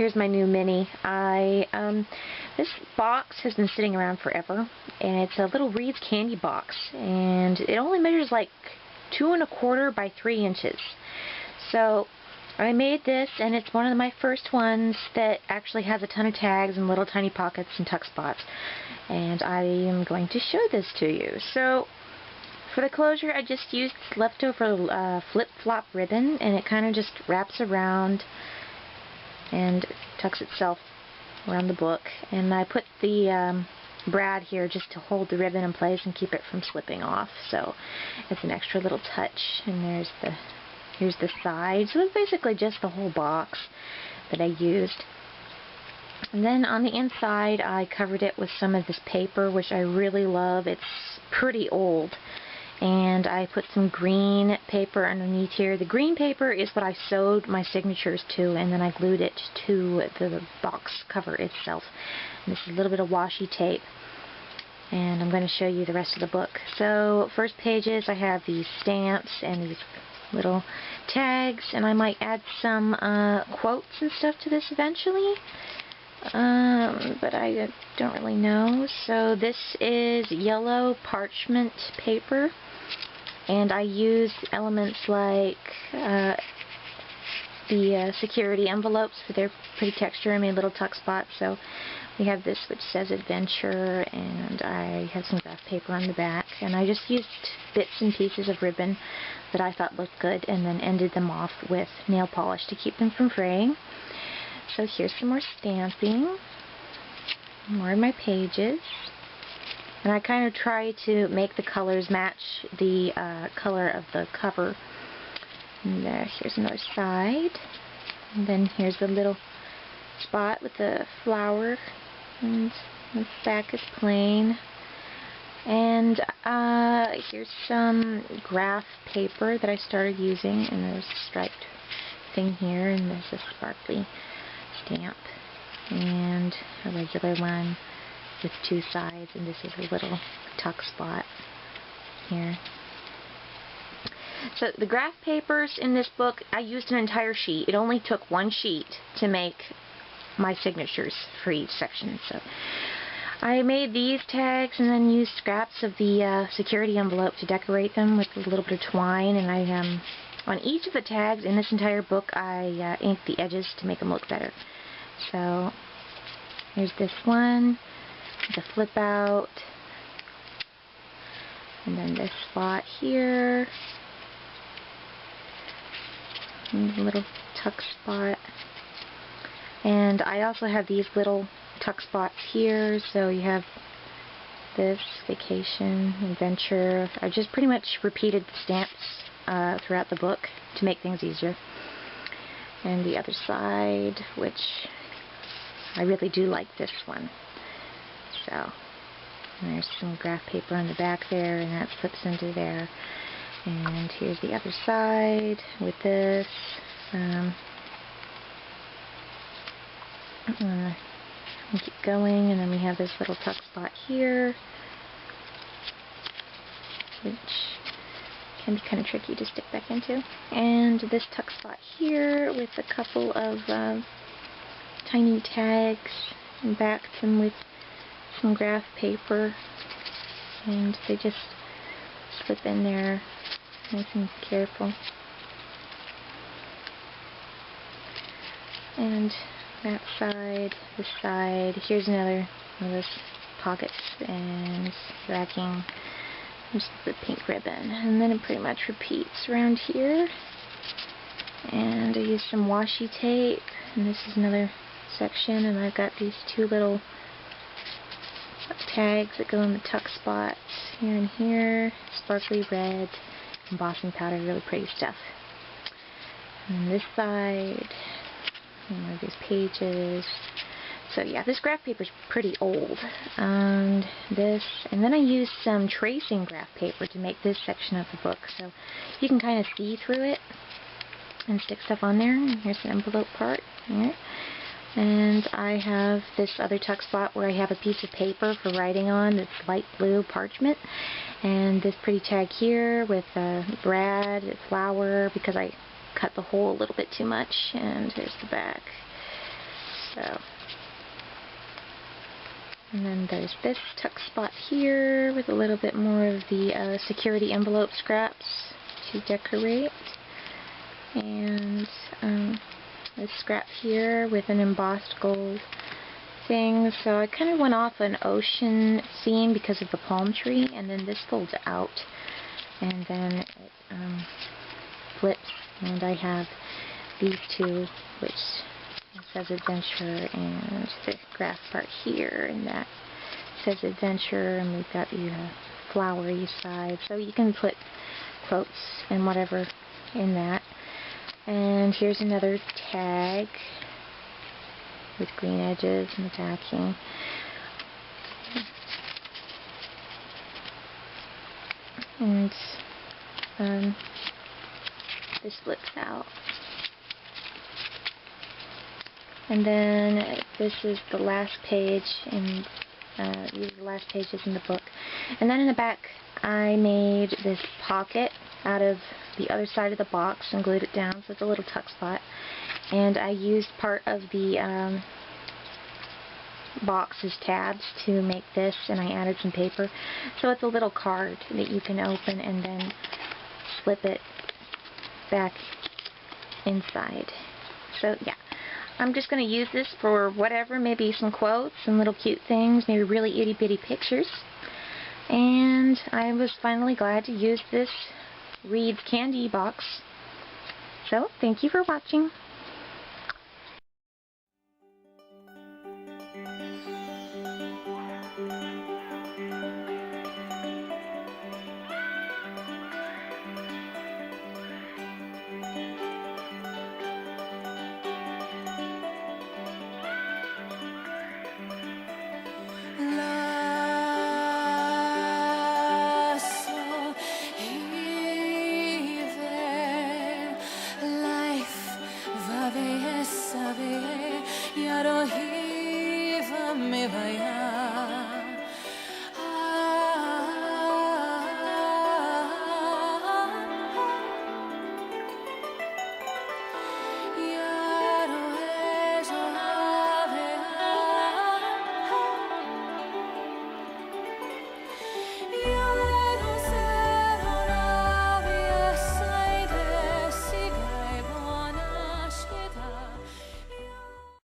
here's my new mini. This box has been sitting around forever, and it's a little Reed's candy box, and it only measures like 2 1/4 by 3 inches. So I made this, and it's one of my first ones that actually has a ton of tags and little tiny pockets and tuck spots, and I am going to show this to you. So for the closure, I just used leftover flip-flop ribbon, and it kind of just wraps around and tucks itself around the book. And I put the brad here just to hold the ribbon in place and keep it from slipping off. So it's an extra little touch. And here's the side. So it's basically just the whole box that I used. And then on the inside, I covered it with some of this paper, which I really love. It's pretty old. And I put some green paper underneath here. The green paper is what I sewed my signatures to, and then I glued it to the box cover itself. And this is a little bit of washi tape, and I'm going to show you the rest of the book. So first pages, I have these stamps and these little tags, and I might add some quotes and stuff to this eventually, but I don't really know. So this is yellow parchment paper, and I used elements like the security envelopes for their pretty texture. I made little tuck spots. So we have this which says adventure, and I have some graph paper on the back, and I just used bits and pieces of ribbon that I thought looked good, and then ended them off with nail polish to keep them from fraying. So here's some more stamping, more of my pages, and I kind of try to make the colors match the color of the cover. And here's another side, and then here's the little spot with the flower, and the back is plain. And here's some graph paper that I started using, and there's a striped thing here, and there's a sparkly stamp, and a regular one with 2 sides, and this is a little tuck spot here. So the graph papers in this book, I used an entire sheet. It only took 1 sheet to make my signatures for each section. So I made these tags and then used scraps of the security envelope to decorate them with a little bit of twine, and I on each of the tags in this entire book I inked the edges to make them look better. So here's this one, the flip out, and then this spot here, and the little tuck spot. And I also have these little tuck spots here, so you have this, vacation, adventure. I just pretty much repeated the stamps throughout the book to make things easier. And the other side, which I really do like this one. So there's some graph paper on the back there, and that slips into there. And here's the other side with this. We keep going, and then we have this little tuck spot here, which can be kind of tricky to stick back into. And this tuck spot here with a couple of tiny tags, and back them with some graph paper, and they just slip in there nice and careful. And that side, this side, here's another one of those pockets and racking, just the pink ribbon, and then it pretty much repeats around here. And I used some washi tape, and this is another section, and I've got these 2 little tags that go in the tuck spots here and here, sparkly red, embossing powder, really pretty stuff. And this side, more of these pages. So yeah, this graph paper is pretty old. And then I used some tracing graph paper to make this section of the book, so you can kind of see through it and stick stuff on there. And here's the envelope part here. And I have this other tuck spot where I have a piece of paper for writing on. It's light blue parchment, and this pretty tag here with a brad, a flower, because I cut the hole a little bit too much. And here's the back. So, and then there's this tuck spot here with a little bit more of the security envelope scraps to decorate. And this scrap here with an embossed gold thing. So I kind of went off an ocean theme because of the palm tree, and then this folds out and then it flips, and I have these two, which says adventure, and the graph part here, and that says adventure, and we've got the flowery side, so you can put quotes and whatever in that. And here's another tag with green edges and the backing. And this flips out. And then this is the last page, and these are the last pages in the book. And then in the back I made this pocket out of the other side of the box and glued it down, so it's a little tuck spot. And I used part of the box's tabs to make this, and I added some paper. So it's a little card that you can open and then slip it back inside. So yeah, I'm just going to use this for whatever, maybe some quotes and little cute things, maybe really itty bitty pictures. And I was finally glad to use this Reed's candy box. So thank you for watching. Sabe, ya rohi va me vaya.